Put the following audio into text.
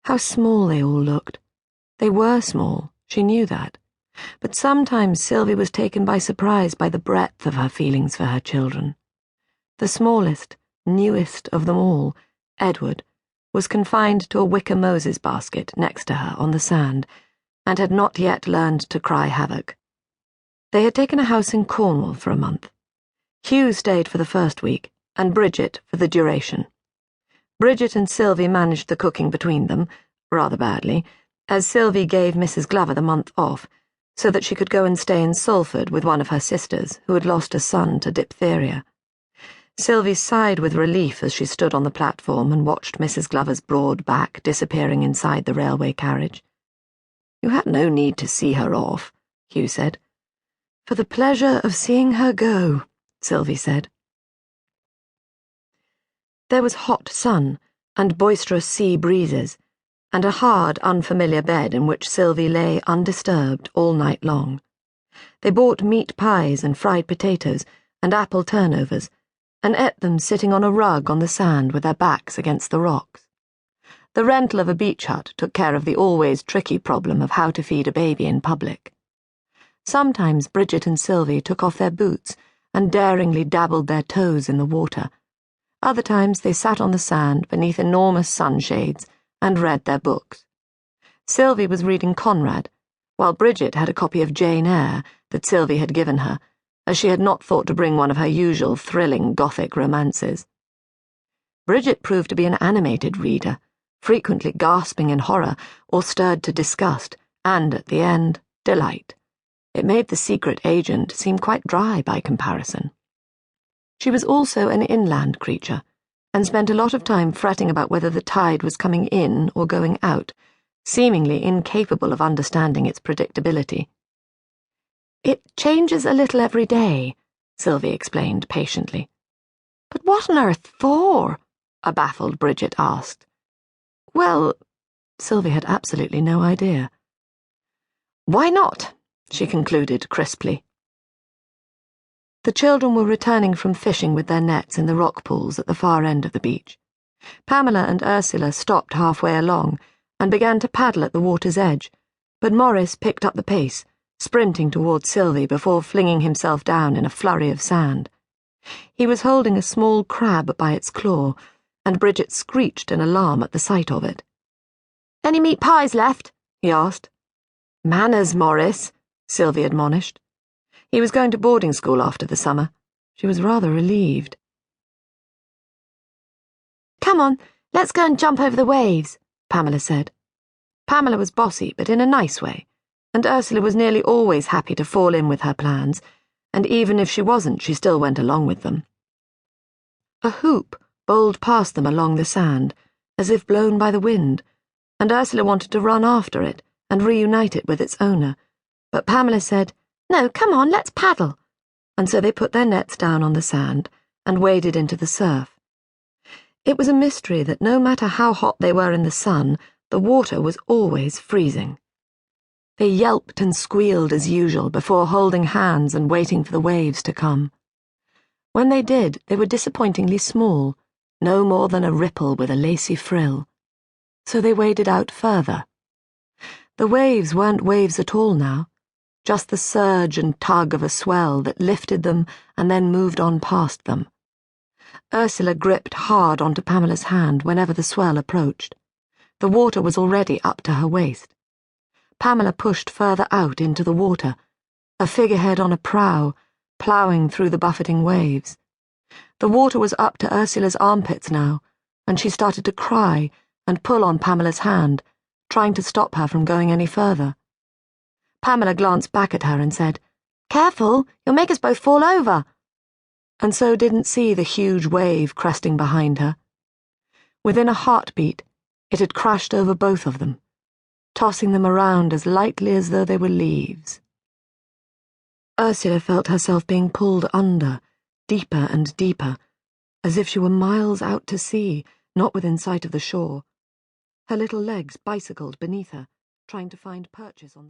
How small they all looked. They were small, she knew that. But sometimes Sylvie was taken by surprise by the breadth of her feelings for her children. The smallest, newest of them all, Edward, was confined to a wicker Moses basket next to her on the sand, and had not yet learned to cry havoc. They had taken a house in Cornwall for a month. Hugh stayed for the first week, and Bridget for the duration. Bridget and Sylvie managed the cooking between them, rather badly, as Sylvie gave Mrs. Glover the month off, so that she could go and stay in Salford with one of her sisters, who had lost a son to diphtheria. Sylvie sighed with relief as she stood on the platform and watched Mrs. Glover's broad back disappearing inside the railway carriage. "You had no need to see her off," Hugh said. "For the pleasure of seeing her go," Sylvie said. There was hot sun and boisterous sea breezes, and a hard, unfamiliar bed in which Sylvie lay undisturbed all night long. They bought meat pies and fried potatoes and apple turnovers, and ate them sitting on a rug on the sand with their backs against the rocks. The rental of a beach hut took care of the always tricky problem of how to feed a baby in public. Sometimes Bridget and Sylvie took off their boots and daringly dabbled their toes in the water. Other times they sat on the sand beneath enormous sunshades and read their books. Sylvie was reading Conrad, while Bridget had a copy of Jane Eyre that Sylvie had given her, as she had not thought to bring one of her usual thrilling Gothic romances. Bridget proved to be an animated reader, frequently gasping in horror or stirred to disgust, and, at the end, delight. It made The Secret Agent seem quite dry by comparison. She was also an inland creature, and spent a lot of time fretting about whether the tide was coming in or going out, seemingly incapable of understanding its predictability. "It changes a little every day," Sylvie explained patiently. "But what on earth for?" a baffled Bridget asked. "Well," Sylvie had absolutely no idea. "Why not?" she concluded crisply. The children were returning from fishing with their nets in the rock pools at the far end of the beach. Pamela and Ursula stopped halfway along and began to paddle at the water's edge, but Maurice picked up the pace, sprinting towards Sylvie before flinging himself down in a flurry of sand. He was holding a small crab by its claw, and Bridget screeched in alarm at the sight of it. "Any meat pies left?" he asked. "Manners, Maurice," Sylvie admonished. He was going to boarding school after the summer. She was rather relieved. "Come on, let's go and jump over the waves," Pamela said. Pamela was bossy, but in a nice way, and Ursula was nearly always happy to fall in with her plans, and even if she wasn't, she still went along with them. A hoop bowled past them along the sand, as if blown by the wind, and Ursula wanted to run after it and reunite it with its owner, but Pamela said, "No, come on, let's paddle," and so they put their nets down on the sand and waded into the surf. It was a mystery that no matter how hot they were in the sun, the water was always freezing. They yelped and squealed as usual before holding hands and waiting for the waves to come. When they did, they were disappointingly small, no more than a ripple with a lacy frill. So they waded out further. The waves weren't waves at all now, just the surge and tug of a swell that lifted them and then moved on past them. Ursula gripped hard onto Pamela's hand whenever the swell approached. The water was already up to her waist. Pamela pushed further out into the water, a figurehead on a prow, ploughing through the buffeting waves. The water was up to Ursula's armpits now, and she started to cry and pull on Pamela's hand, trying to stop her from going any further. Pamela glanced back at her and said, "Careful, you'll make us both fall over," and so didn't see the huge wave cresting behind her. Within a heartbeat, it had crashed over both of them, tossing them around as lightly as though they were leaves. Ursula felt herself being pulled under, deeper and deeper, as if she were miles out to sea, not within sight of the shore. Her little legs bicycled beneath her, trying to find purchase on the